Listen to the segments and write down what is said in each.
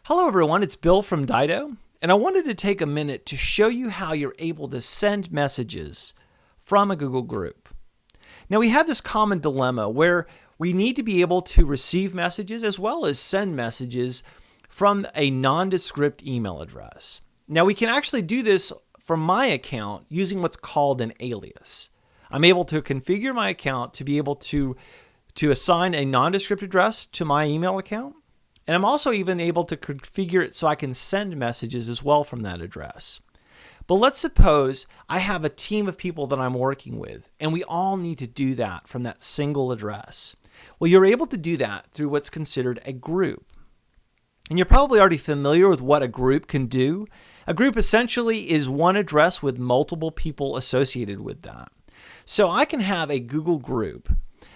Hello everyone, it's Bill from Dido, and I wanted to take a minute to show you how you're able to send messages from a Google group. Now we have this common dilemma where we need to be able to receive messages as well as send messages from a nondescript email address. Now we can actually do this from my account using what's called an alias. I'm able to configure my account to be able to assign a nondescript address to my email account. And I'm also even able to configure it so I can send messages as well from that address. But let's suppose I have a team of people that I'm working with, and we all need to do that from that single address. Well, you're able to do that through what's considered a group. And you're probably already familiar with what a group can do. A group essentially is one address with multiple people associated with that. So I can have a Google group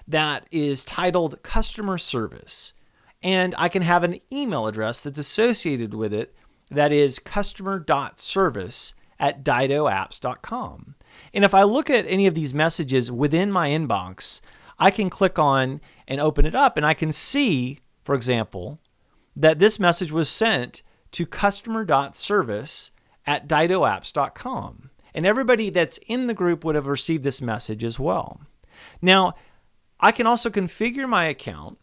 that is titled Customer Service. And I can have an email address that's associated with it that is customer.service@didoapps.com. And if I look at any of these messages within my inbox, I can click on and open it up and I can see, for example, that this message was sent to customer.service@didoapps.com. And everybody that's in the group would have received this message as well. Now, I can also configure my account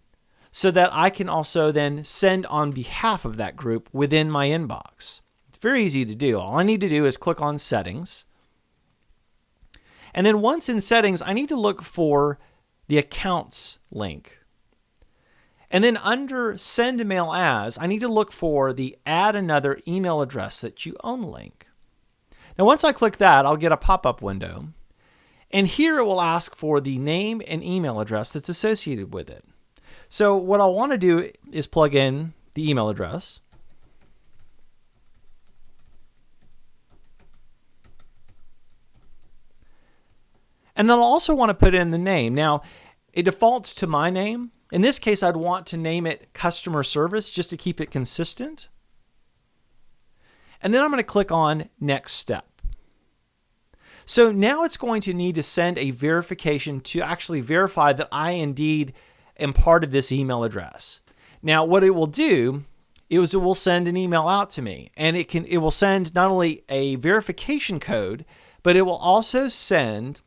so that I can also then send on behalf of that group within my inbox. It's very easy to do. All I need to do is click on Settings. And then once in Settings, I need to look for the Accounts link. And then under Send Mail As, I need to look for the Add Another Email Address That You Own link. Now once I click that, I'll get a pop-up window. And here it will ask for the name and email address that's associated with it. So what I'll want to do is plug in the email address. And then I'll also want to put in the name. Now, it defaults to my name. In this case, I'd want to name it Customer Service just to keep it consistent. And then I'm going to click on Next Step. So now it's going to need to send a verification to actually verify that I indeed am part of this email address. Now, what it will do is it will send an email out to me, and it will send not only a verification code, but it will also send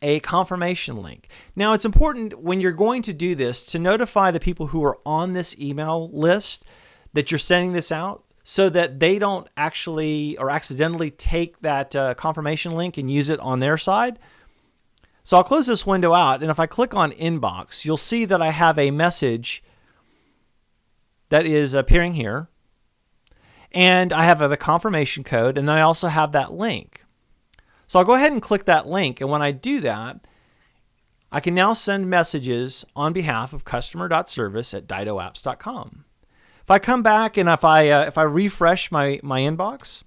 a confirmation link. Now, it's important when you're going to do this to notify the people who are on this email list that you're sending this out so that they don't actually or accidentally take that confirmation link and use it on their side. So I'll close this window out, and if I click on Inbox, you'll see that I have a message that is appearing here, and I have the confirmation code, and then I also have that link. So I'll go ahead and click that link, and when I do that, I can now send messages on behalf of customer.service@didoapps.com. If I come back and if I refresh my inbox,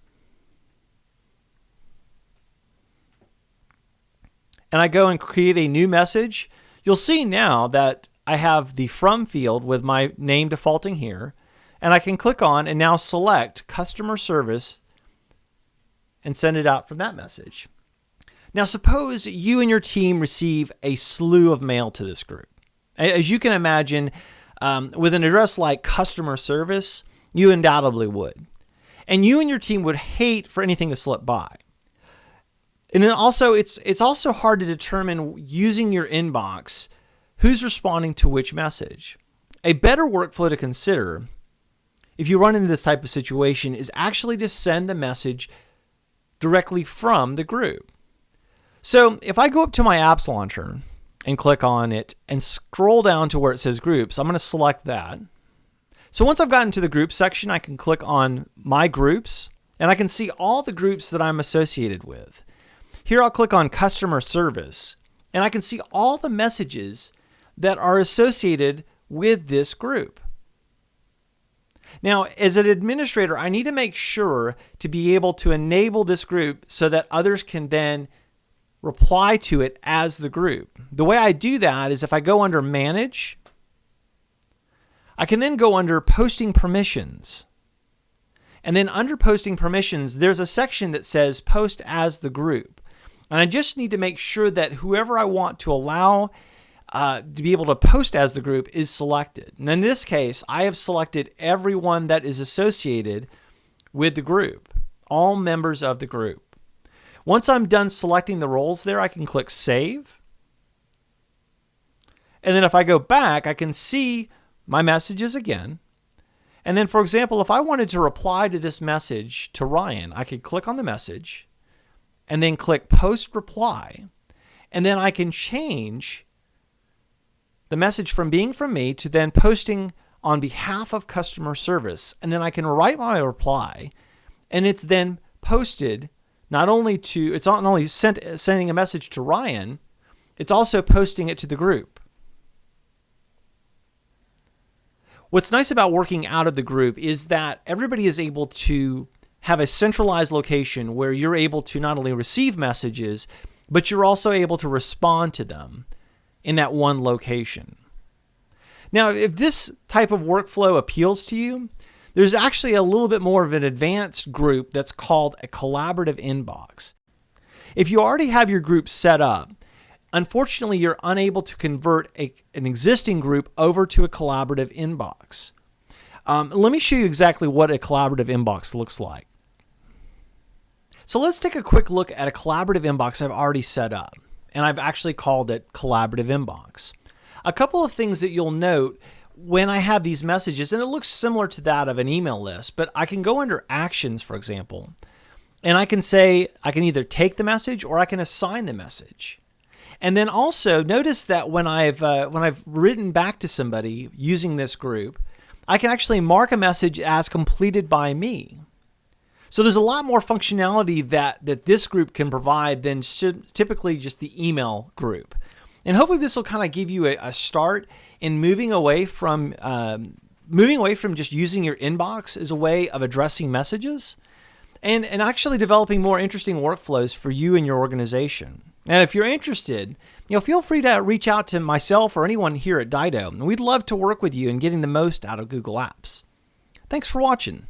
and I go and create a new message, you'll see now that I have the From field with my name defaulting here, and I can click on and now select Customer Service and send it out from that message. Now suppose you and your team receive a slew of mail to this group. As you can imagine, with an address like Customer Service, you undoubtedly would. And you and your team would hate for anything to slip by. And then also, it's also hard to determine using your inbox who's responding to which message. A better workflow to consider, if you run into this type of situation, is actually to send the message directly from the group. So if I go up to my apps launcher and click on it and scroll down to where it says Groups, I'm going to select that. So once I've gotten to the Groups section, I can click on My Groups, and I can see all the groups that I'm associated with. Here I'll click on Customer Service, and I can see all the messages that are associated with this group. Now, as an administrator, I need to make sure to be able to enable this group so that others can then reply to it as the group. The way I do that is if I go under Manage, I can then go under Posting Permissions. And then under Posting Permissions, there's a section that says Post as the Group. And I just need to make sure that whoever I want to allow to be able to post as the group is selected. And in this case, I have selected everyone that is associated with the group, all members of the group. Once I'm done selecting the roles there, I can click Save. And then if I go back, I can see my messages again. And then, for example, if I wanted to reply to this message to Ryan, I could click on the message and then click Post Reply. And then I can change the message from being from me to then posting on behalf of customer service. And then I can write my reply, and it's then posted it's not only sending a message to Ryan, it's also posting it to the group. What's nice about working out of the group is that everybody is able to have a centralized location where you're able to not only receive messages, but you're also able to respond to them in that one location. Now, if this type of workflow appeals to you, there's actually a little bit more of an advanced group that's called a collaborative inbox. If you already have your group set up, unfortunately, you're unable to convert an existing group over to a collaborative inbox. Let me show you exactly what a collaborative inbox looks like. So let's take a quick look at a collaborative inbox I've already set up, and I've actually called it Collaborative Inbox. A couple of things that you'll note when I have these messages, and it looks similar to that of an email list, but I can go under Actions, for example, and I can say I can either take the message or I can assign the message. And then also notice that when I've written back to somebody using this group, I can actually mark a message as completed by me. So there's a lot more functionality that this group can provide than typically just the email group. And hopefully this will kind of give you a start in moving away from just using your inbox as a way of addressing messages and actually developing more interesting workflows for you and your organization. And if you're interested, feel free to reach out to myself or anyone here at Dido. We'd love to work with you in getting the most out of Google Apps. Thanks for watching.